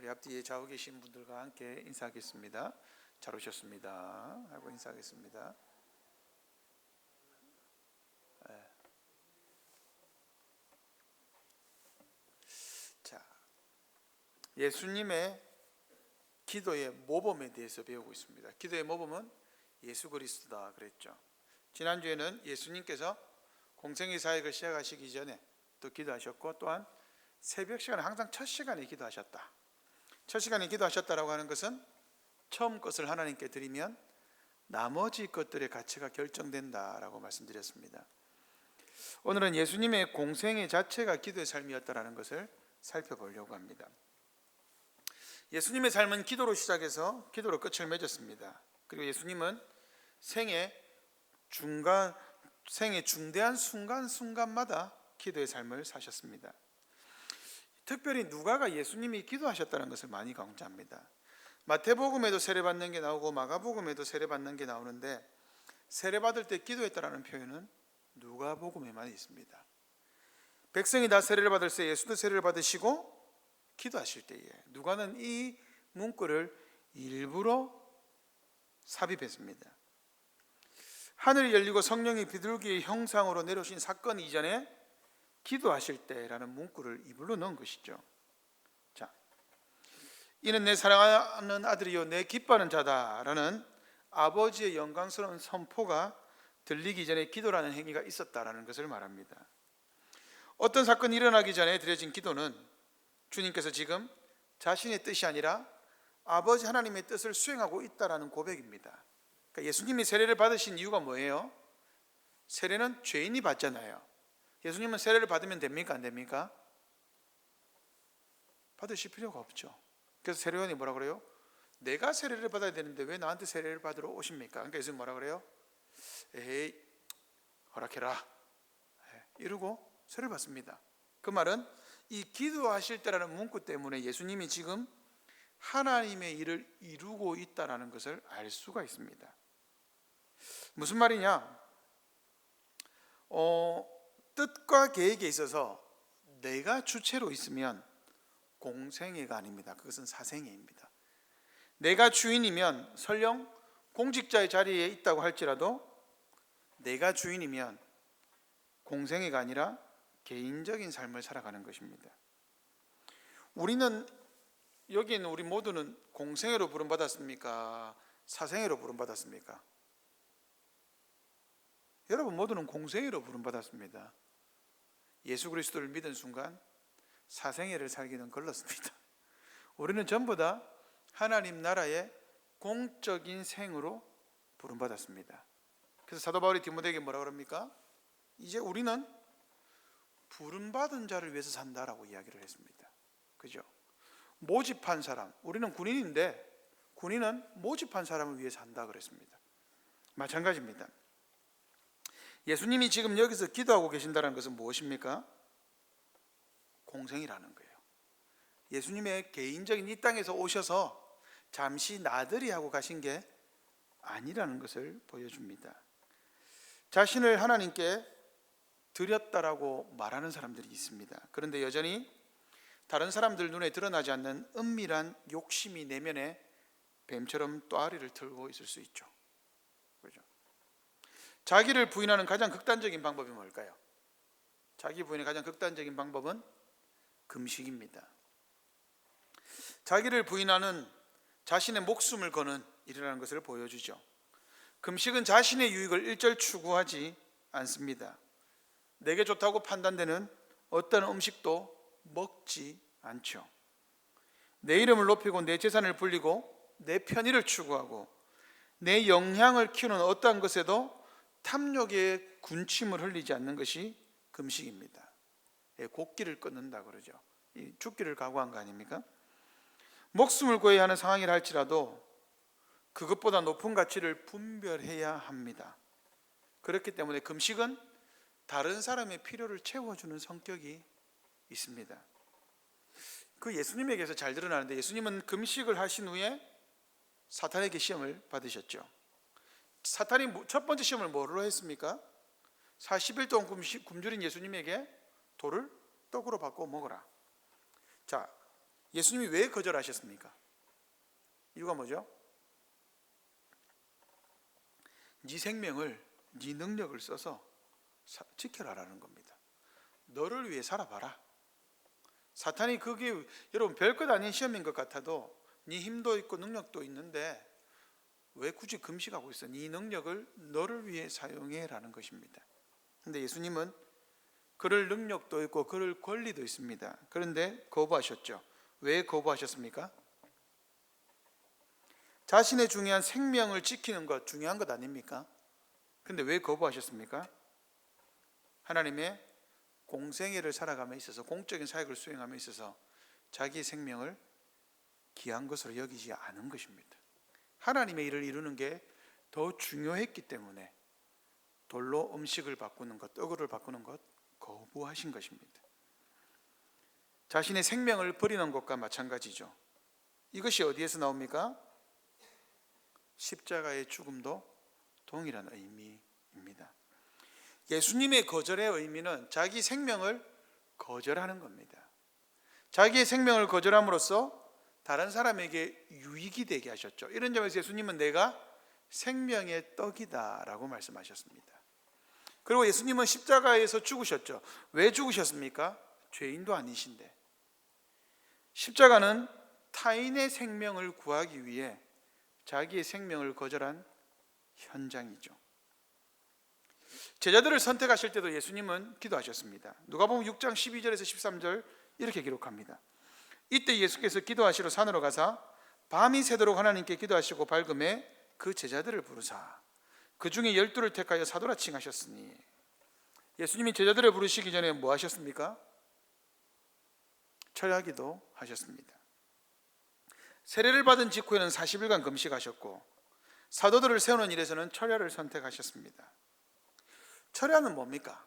우리 앞뒤에 좌우 계신 분들과 함께 인사하겠습니다. 잘 오셨습니다 하고 인사하겠습니다. 자, 예수님의 기도의 모범에 대해서 배우고 있습니다. 기도의 모범은 예수 그리스도다 그랬죠. 지난주에는 예수님께서 공생의 사역을 시작하시기 전에 또 기도하셨고, 또한 새벽 시간에 항상 첫 시간에 기도하셨다. 첫 시간에 기도하셨다라고 하는 것은 처음 것을 하나님께 드리면 나머지 것들의 가치가 결정된다라고 말씀드렸습니다. 오늘은 예수님의 공생의 자체가 기도의 삶이었다라는 것을 살펴보려고 합니다. 예수님의 삶은 기도로 시작해서 기도로 끝을 맺었습니다. 그리고 예수님은 생의 중대한 순간순간마다 기도의 삶을 사셨습니다. 특별히 누가가 예수님이 기도하셨다는 것을 많이 강조합니다. 마태복음에도 세례받는 게 나오고 마가복음에도 세례받는 게 나오는데, 세례받을 때 기도했다라는 표현은 누가복음에만 있습니다. 백성이 다 세례를 받을 때 예수도 세례를 받으시고 기도하실 때에 누가는 이 문구를 일부러 삽입했습니다. 하늘이 열리고 성령이 비둘기의 형상으로 내려오신 사건 이전에 기도하실 때라는 문구를 이불로 넣은 것이죠. 자, 이는 내 사랑하는 아들이요 내 기뻐하는 자다라는 아버지의 영광스러운 선포가 들리기 전에 기도라는 행위가 있었다라는 것을 말합니다. 어떤 사건이 일어나기 전에 드려진 기도는 주님께서 지금 자신의 뜻이 아니라 아버지 하나님의 뜻을 수행하고 있다라는 고백입니다. 그러니까 예수님이 세례를 받으신 이유가 뭐예요? 세례는 죄인이 받잖아요. 예수님은 세례를 받으면 됩니까? 안 됩니까? 받으실 필요가 없죠. 그래서 세례요한이 뭐라 그래요? 내가 세례를 받아야 되는데 왜 나한테 세례를 받으러 오십니까? 그러니까 예수님 뭐라 그래요? 에이, 허락해라 이러고 세례를 받습니다. 그 말은 이 기도하실 때라는 문구 때문에 예수님이 지금 하나님의 일을 이루고 있다는 것을 알 수가 있습니다. 무슨 말이냐? 뜻과 계획에 있어서 내가 주체로 있으면 공생애가 아닙니다. 그것은 사생애입니다. 내가 주인이면 설령 공직자의 자리에 있다고 할지라도 내가 주인이면 공생애가 아니라 개인적인 삶을 살아가는 것입니다. 여기 있는 우리 모두는 공생애로 부름받았습니까? 사생애로 부름받았습니까? 여러분 모두는 공생애로 부름받았습니다. 예수 그리스도를 믿은 순간 사생애를 살기는 걸렀습니다. 우리는 전부 다 하나님 나라의 공적인 생으로 부름받았습니다. 그래서 사도 바울이 디모데에게 뭐라 그럽니까? 이제 우리는 부름받은 자를 위해서 산다라고 이야기를 했습니다. 그죠? 모집한 사람, 우리는 군인인데 군인은 모집한 사람을 위해서 산다 그랬습니다. 마찬가지입니다. 예수님이 지금 여기서 기도하고 계신다는 것은 무엇입니까? 공생이라는 거예요. 예수님의 개인적인 이 땅에서 오셔서 잠시 나들이 하고 가신 게 아니라는 것을 보여줍니다. 자신을 하나님께 드렸다라고 말하는 사람들이 있습니다. 그런데 여전히 다른 사람들 눈에 드러나지 않는 은밀한 욕심이 내면에 뱀처럼 또아리를 틀고 있을 수 있죠. 그렇죠? 자기를 부인하는 가장 극단적인 방법이 뭘까요? 자기 부인의 가장 극단적인 방법은 금식입니다. 자기를 부인하는 자신의 목숨을 거는 일이라는 것을 보여주죠. 금식은 자신의 유익을 일절 추구하지 않습니다. 내게 좋다고 판단되는 어떤 음식도 먹지 않죠. 내 이름을 높이고 내 재산을 불리고 내 편의를 추구하고 내 영향을 키우는 어떠한 것에도 탐욕의 군침을 흘리지 않는 것이 금식입니다. 곡기를 끊는다 그러죠. 죽기를 각오한 거 아닙니까? 목숨을 구해야 하는 상황이라 할지라도 그것보다 높은 가치를 분별해야 합니다. 그렇기 때문에 금식은 다른 사람의 필요를 채워주는 성격이 있습니다. 그 예수님에게서 잘 드러나는데, 예수님은 금식을 하신 후에 사탄에게 시험을 받으셨죠. 사탄이 첫 번째 시험을 뭐로 했습니까? 40일 동안 굶주린 예수님에게 돌을 떡으로 바꿔 먹어라. 자, 예수님이 왜 거절하셨습니까? 이유가 뭐죠? 네 생명을, 네 능력을 써서 지켜라라는 겁니다. 너를 위해 살아봐라. 사탄이 그게 여러분 별것 아닌 시험인 것 같아도 네 힘도 있고 능력도 있는데 왜 굳이 금식하고 있어? 네 능력을 너를 위해 사용해라는 것입니다. 그런데 예수님은 그럴 능력도 있고 그럴 권리도 있습니다. 그런데 거부하셨죠. 왜 거부하셨습니까? 자신의 중요한 생명을 지키는 것 중요한 것 아닙니까? 근데 왜 거부하셨습니까? 하나님의 공생애를 살아감에 있어서, 공적인 사역을 수행함에 있어서 자기의 생명을 귀한 것으로 여기지 않은 것입니다. 하나님의 일을 이루는 게 더 중요했기 때문에 돌로 음식을 바꾸는 것, 떡을 바꾸는 것 거부하신 것입니다. 자신의 생명을 버리는 것과 마찬가지죠. 이것이 어디에서 나옵니까? 십자가의 죽음도 동일한 의미입니다. 예수님의 거절의 의미는 자기 생명을 거절하는 겁니다. 자기의 생명을 거절함으로써 다른 사람에게 유익이 되게 하셨죠. 이런 점에서 예수님은 내가 생명의 떡이다 라고 말씀하셨습니다. 그리고 예수님은 십자가에서 죽으셨죠. 왜 죽으셨습니까? 죄인도 아니신데. 십자가는 타인의 생명을 구하기 위해 자기의 생명을 거절한 현장이죠. 제자들을 선택하실 때도 예수님은 기도하셨습니다. 누가복음 6장 12절에서 13절 이렇게 기록합니다. 이때 예수께서 기도하시러 산으로 가사 밤이 새도록 하나님께 기도하시고 밝음에 그 제자들을 부르사 그 중에 12를 택하여 사도라 칭하셨으니. 예수님이 제자들을 부르시기 전에 뭐 하셨습니까? 철야기도 하셨습니다. 세례를 받은 직후에는 40일간 금식하셨고 사도들을 세우는 일에서는 철야를 선택하셨습니다. 철야는 뭡니까?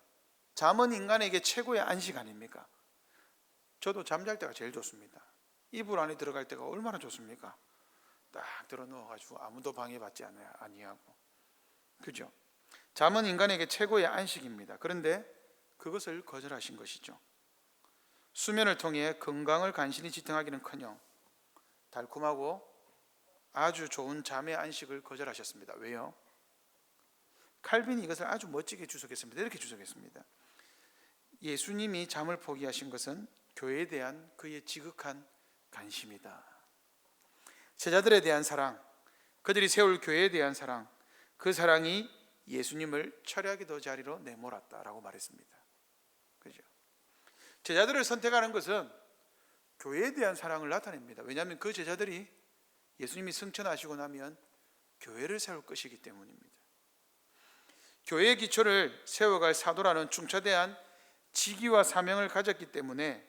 잠은 인간에게 최고의 안식 아닙니까? 저도 잠잘 때가 제일 좋습니다. 이불 안에 들어갈 때가 얼마나 좋습니까? 딱 들어 누워가지고 아무도 방해받지 아니하고, 그죠? 잠은 인간에게 최고의 안식입니다. 그런데 그것을 거절하신 것이죠. 수면을 통해 건강을 간신히 지탱하기는커녕 달콤하고 아주 좋은 잠의 안식을 거절하셨습니다. 왜요? 칼빈이 이것을 아주 멋지게 주석했습니다. 이렇게 주석했습니다. 예수님이 잠을 포기하신 것은 교회에 대한 그의 지극한 관심이다. 제자들에 대한 사랑, 그들이 세울 교회에 대한 사랑, 그 사랑이 예수님을 철야기도 자리로 내몰았다라고 말했습니다. 그죠? 제자들을 선택하는 것은 교회에 대한 사랑을 나타냅니다. 왜냐하면 그 제자들이 예수님이 승천하시고 나면 교회를 세울 것이기 때문입니다. 교회의 기초를 세워갈 사도라는 중차대한 직위와 사명을 가졌기 때문에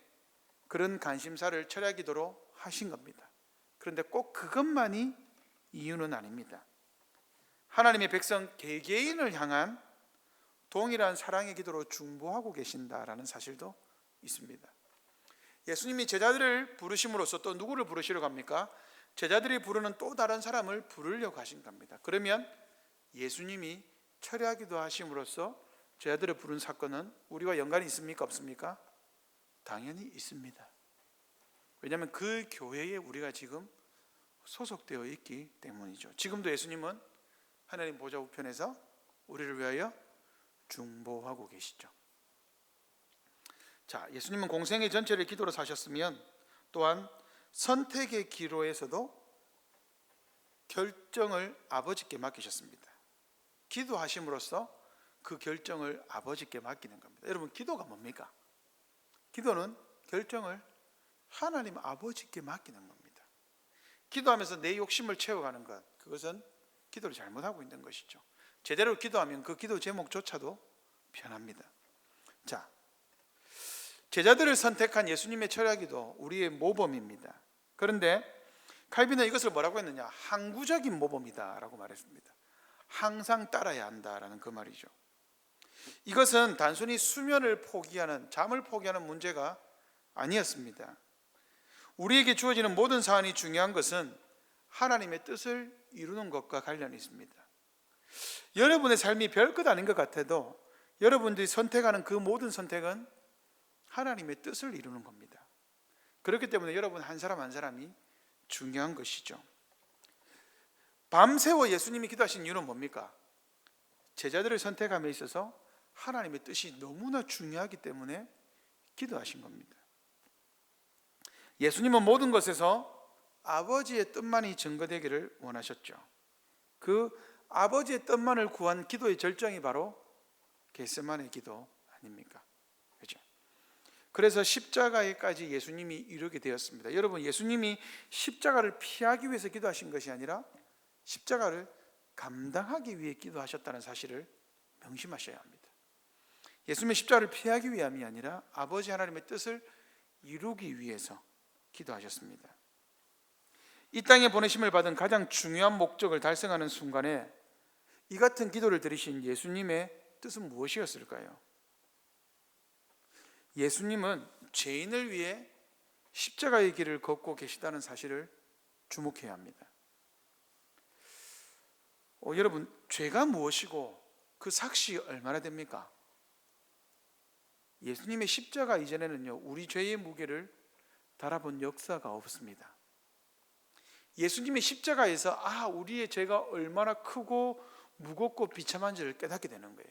그런 관심사를 철야기도로 하신 겁니다. 그런데 꼭 그것만이 이유는 아닙니다. 하나님의 백성 개개인을 향한 동일한 사랑의 기도로 중보하고 계신다라는 사실도 있습니다. 예수님이 제자들을 부르심으로써 또 누구를 부르시려고 합니까? 제자들이 부르는 또 다른 사람을 부르려고 하신 겁니다. 그러면 예수님이 철야기도 하심으로써 제자들을 부른 사건은 우리와 연관이 있습니까? 없습니까? 당연히 있습니다. 왜냐하면 그 교회에 우리가 지금 소속되어 있기 때문이죠. 지금도 예수님은 하나님 보좌 우편에서 우리를 위하여 중보하고 계시죠. 자, 예수님은 공생의 전체를 기도로 사셨으면 또한 선택의 기로에서도 결정을 아버지께 맡기셨습니다. 기도하심으로써 그 결정을 아버지께 맡기는 겁니다. 여러분, 기도가 뭡니까? 기도는 결정을 하나님 아버지께 맡기는 겁니다. 기도하면서 내 욕심을 채워가는 것, 그것은 기도를 잘못하고 있는 것이죠. 제대로 기도하면 그 기도 제목조차도 편합니다. 자, 제자들을 선택한 예수님의 철야기도 우리의 모범입니다. 그런데 칼빈은 이것을 뭐라고 했느냐? 항구적인 모범이다 라고 말했습니다. 항상 따라야 한다라는 그 말이죠. 이것은 단순히 수면을 포기하는, 잠을 포기하는 문제가 아니었습니다. 우리에게 주어지는 모든 사안이 중요한 것은 하나님의 뜻을 이루는 것과 관련이 있습니다. 여러분의 삶이 별것 아닌 것 같아도 여러분들이 선택하는 그 모든 선택은 하나님의 뜻을 이루는 겁니다. 그렇기 때문에 여러분 한 사람 한 사람이 중요한 것이죠. 밤새워 예수님이 기도하신 이유는 뭡니까? 제자들을 선택함에 있어서 하나님의 뜻이 너무나 중요하기 때문에 기도하신 겁니다. 예수님은 모든 것에서 아버지의 뜻만이 증거되기를 원하셨죠. 그 아버지의 뜻만을 구한 기도의 절정이 바로 겟세마네 기도 아닙니까? 그렇죠? 그래서 십자가에까지 예수님이 이르게 되었습니다. 여러분, 예수님이 십자가를 피하기 위해서 기도하신 것이 아니라 십자가를 감당하기 위해 기도하셨다는 사실을 명심하셔야 합니다. 예수님의 십자가를 피하기 위함이 아니라 아버지 하나님의 뜻을 이루기 위해서 기도하셨습니다. 이 땅에 보내심을 받은 가장 중요한 목적을 달성하는 순간에 이 같은 기도를 드리신 예수님의 뜻은 무엇이었을까요? 예수님은 죄인을 위해 십자가의 길을 걷고 계시다는 사실을 주목해야 합니다. 여러분, 죄가 무엇이고 그 삭시 얼마나 됩니까? 예수님의 십자가 이전에는요, 우리 죄의 무게를 달아본 역사가 없습니다. 예수님의 십자가에서 우리의 죄가 얼마나 크고 무겁고 비참한지를 깨닫게 되는 거예요.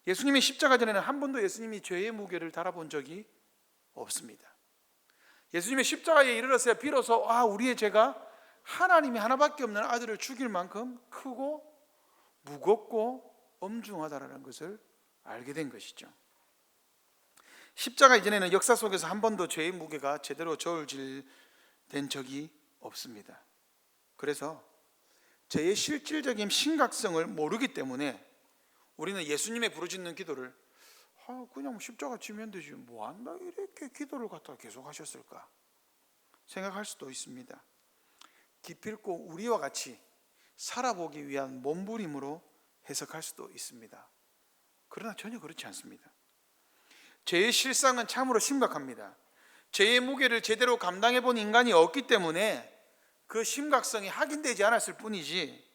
예수님의 십자가 전에는 한 번도 예수님이 죄의 무게를 달아본 적이 없습니다. 예수님의 십자가에 이르렀어야 비로소 우리의 죄가 하나님이 하나밖에 없는 아들을 죽일 만큼 크고 무겁고 엄중하다라는 것을 알게 된 것이죠. 십자가 이전에는 역사 속에서 한 번도 죄의 무게가 제대로 저울질된 적이 없습니다. 그래서 죄의 실질적인 심각성을 모르기 때문에 우리는 예수님의 부르짖는 기도를 그냥 십자가 지면 되지 뭐한다 이렇게 기도를 갖다가 계속 하셨을까 생각할 수도 있습니다. 기필코 우리와 같이 살아보기 위한 몸부림으로 해석할 수도 있습니다. 그러나 전혀 그렇지 않습니다. 죄의 실상은 참으로 심각합니다. 죄의 무게를 제대로 감당해 본 인간이 없기 때문에 그 심각성이 확인되지 않았을 뿐이지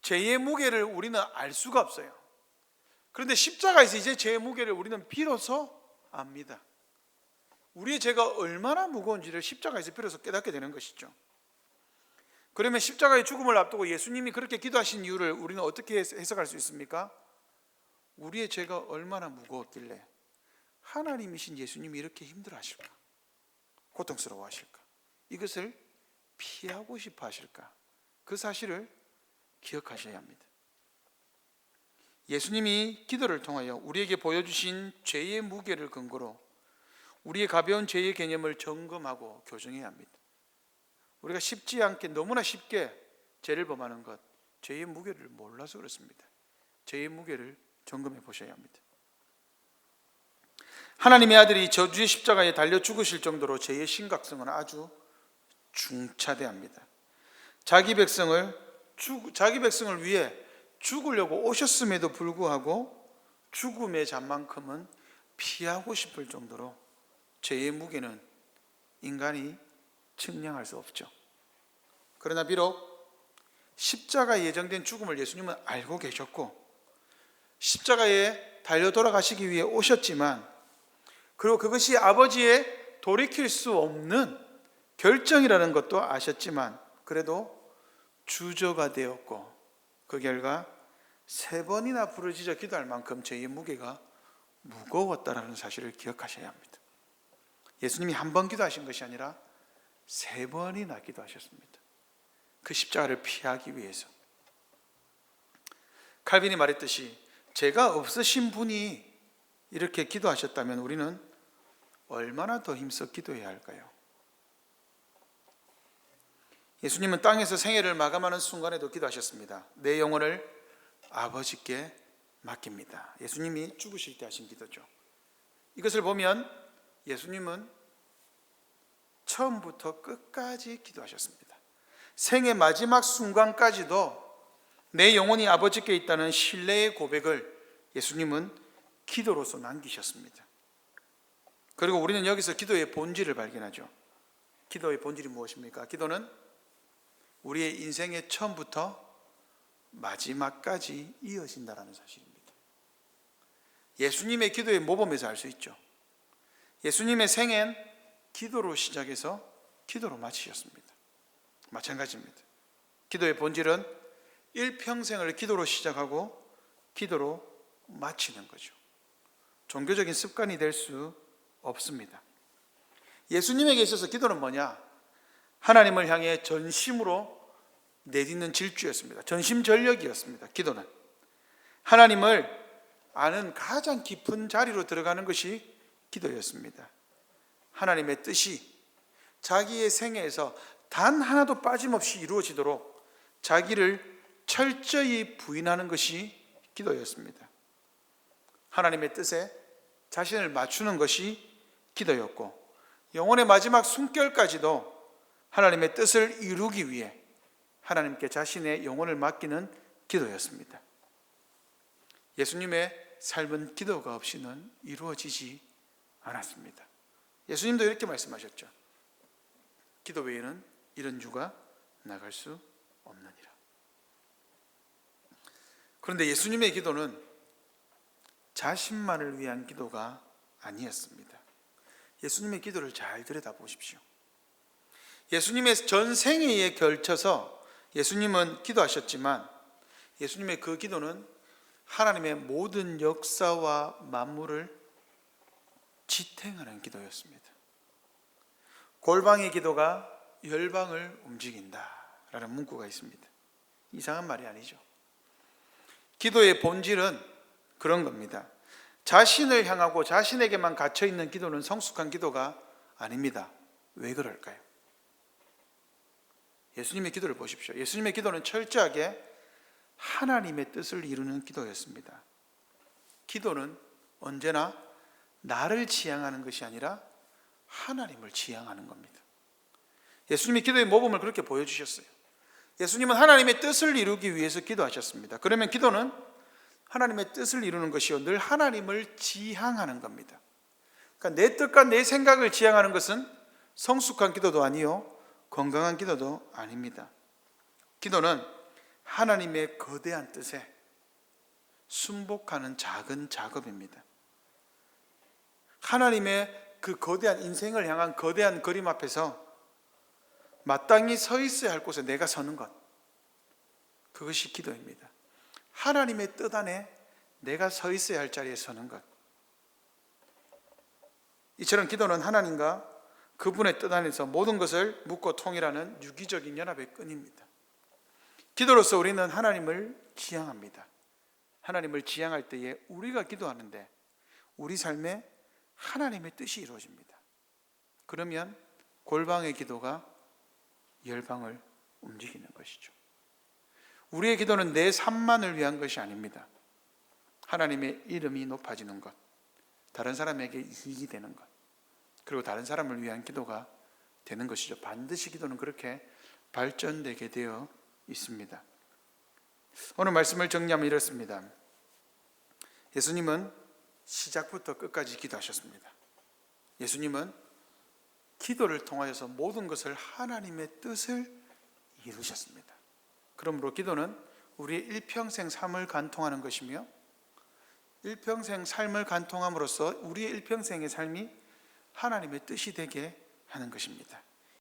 죄의 무게를 우리는 알 수가 없어요. 그런데 십자가에서 이제 죄의 무게를 우리는 비로소 압니다. 우리의 죄가 얼마나 무거운지를 십자가에서 비로소 깨닫게 되는 것이죠. 그러면 십자가의 죽음을 앞두고 예수님이 그렇게 기도하신 이유를 우리는 어떻게 해석할 수 있습니까? 우리의 죄가 얼마나 무거웠길래 하나님이신 예수님이 이렇게 힘들어하실까? 고통스러워하실까? 이것을 피하고 싶어 하실까? 그 사실을 기억하셔야 합니다. 예수님이 기도를 통하여 우리에게 보여주신 죄의 무게를 근거로 우리의 가벼운 죄의 개념을 점검하고 교정해야 합니다. 우리가 쉽지 않게 너무나 쉽게 죄를 범하는 것, 죄의 무게를 몰라서 그렇습니다. 죄의 무게를 점검해 보셔야 합니다. 하나님의 아들이 저주의 십자가에 달려 죽으실 정도로 죄의 심각성은 아주 중차대합니다. 자기 백성을 위해 죽으려고 오셨음에도 불구하고 죽음의 잔만큼은 피하고 싶을 정도로 죄의 무게는 인간이 측량할 수 없죠. 그러나 비록 십자가에 예정된 죽음을 예수님은 알고 계셨고 십자가에 달려 돌아가시기 위해 오셨지만, 그리고 그것이 아버지의 돌이킬 수 없는 결정이라는 것도 아셨지만 그래도 주저가 되었고 그 결과 3번이나 부르짖어 기도할 만큼 죄의 무게가 무거웠다라는 사실을 기억하셔야 합니다. 예수님이 한 번 기도하신 것이 아니라 3번이나 기도하셨습니다. 그 십자가를 피하기 위해서. 칼빈이 말했듯이 죄가 없으신 분이 이렇게 기도하셨다면 우리는 얼마나 더 힘써 기도해야 할까요? 예수님은 땅에서 생애를 마감하는 순간에도 기도하셨습니다. 내 영혼을 아버지께 맡깁니다. 예수님이 죽으실 때 하신 기도죠. 이것을 보면 예수님은 처음부터 끝까지 기도하셨습니다. 생의 마지막 순간까지도 내 영혼이 아버지께 있다는 신뢰의 고백을 예수님은 기도로서 남기셨습니다. 그리고 우리는 여기서 기도의 본질을 발견하죠. 기도의 본질이 무엇입니까? 기도는 우리의 인생의 처음부터 마지막까지 이어진다는 사실입니다. 예수님의 기도의 모범에서 알 수 있죠. 예수님의 생엔 기도로 시작해서 기도로 마치셨습니다. 마찬가지입니다. 기도의 본질은 일평생을 기도로 시작하고 기도로 마치는 거죠. 종교적인 습관이 될 수 없습니다. 예수님에게 있어서 기도는 뭐냐? 하나님을 향해 전심으로 내딛는 질주였습니다. 전심전력이었습니다. 기도는 하나님을 아는 가장 깊은 자리로 들어가는 것이 기도였습니다. 하나님의 뜻이 자기의 생애에서 단 하나도 빠짐없이 이루어지도록 자기를 철저히 부인하는 것이 기도였습니다. 하나님의 뜻에 자신을 맞추는 것이 기도였고, 영혼의 마지막 숨결까지도 하나님의 뜻을 이루기 위해 하나님께 자신의 영혼을 맡기는 기도였습니다. 예수님의 삶은 기도가 없이는 이루어지지 않았습니다. 예수님도 이렇게 말씀하셨죠. 기도 외에는 이런 유가 나갈 수 없느니라. 그런데 예수님의 기도는 자신만을 위한 기도가 아니었습니다. 예수님의 기도를 잘 들여다보십시오. 예수님의 전 생애에 걸쳐서 예수님은 기도하셨지만 예수님의 그 기도는 하나님의 모든 역사와 만물을 지탱하는 기도였습니다. 골방의 기도가 열방을 움직인다라는 문구가 있습니다. 이상한 말이 아니죠. 기도의 본질은 그런 겁니다. 자신을 향하고 자신에게만 갇혀있는 기도는 성숙한 기도가 아닙니다. 왜 그럴까요? 예수님의 기도를 보십시오. 예수님의 기도는 철저하게 하나님의 뜻을 이루는 기도였습니다. 기도는 언제나 나를 지향하는 것이 아니라 하나님을 지향하는 겁니다. 예수님이 기도의 모범을 그렇게 보여주셨어요. 예수님은 하나님의 뜻을 이루기 위해서 기도하셨습니다. 그러면 기도는 하나님의 뜻을 이루는 것이요, 늘 하나님을 지향하는 겁니다. 그러니까 내 뜻과 내 생각을 지향하는 것은 성숙한 기도도 아니요, 건강한 기도도 아닙니다. 기도는 하나님의 거대한 뜻에 순복하는 작은 작업입니다. 하나님의 그 거대한 인생을 향한 거대한 그림 앞에서 마땅히 서 있어야 할 곳에 내가 서는 것, 그것이 기도입니다. 하나님의 뜻 안에 내가 서 있어야 할 자리에 서는 것. 이처럼 기도는 하나님과 그분의 뜻 안에서 모든 것을 묻고 통일하는 유기적인 연합의 끈입니다. 기도로서 우리는 하나님을 지향합니다. 하나님을 지향할 때에 우리가 기도하는데 우리 삶에 하나님의 뜻이 이루어집니다. 그러면 골방의 기도가 열방을 움직이는 것이죠. 우리의 기도는 내 삶만을 위한 것이 아닙니다. 하나님의 이름이 높아지는 것, 다른 사람에게 이익이 되는 것, 그리고 다른 사람을 위한 기도가 되는 것이죠. 반드시 기도는 그렇게 발전되게 되어 있습니다. 오늘 말씀을 정리하면 이렇습니다. 예수님은 시작부터 끝까지 기도하셨습니다. 예수님은 기도를 통하여서 모든 것을 하나님의 뜻을 이루셨습니다. 그러므로 기도는 우리의 일평생 삶을 간통하는 것이며, 일평생 삶을 간통함으로써 우리의 일평생의 삶이 하나님의 뜻이 되게 하는 것입니다.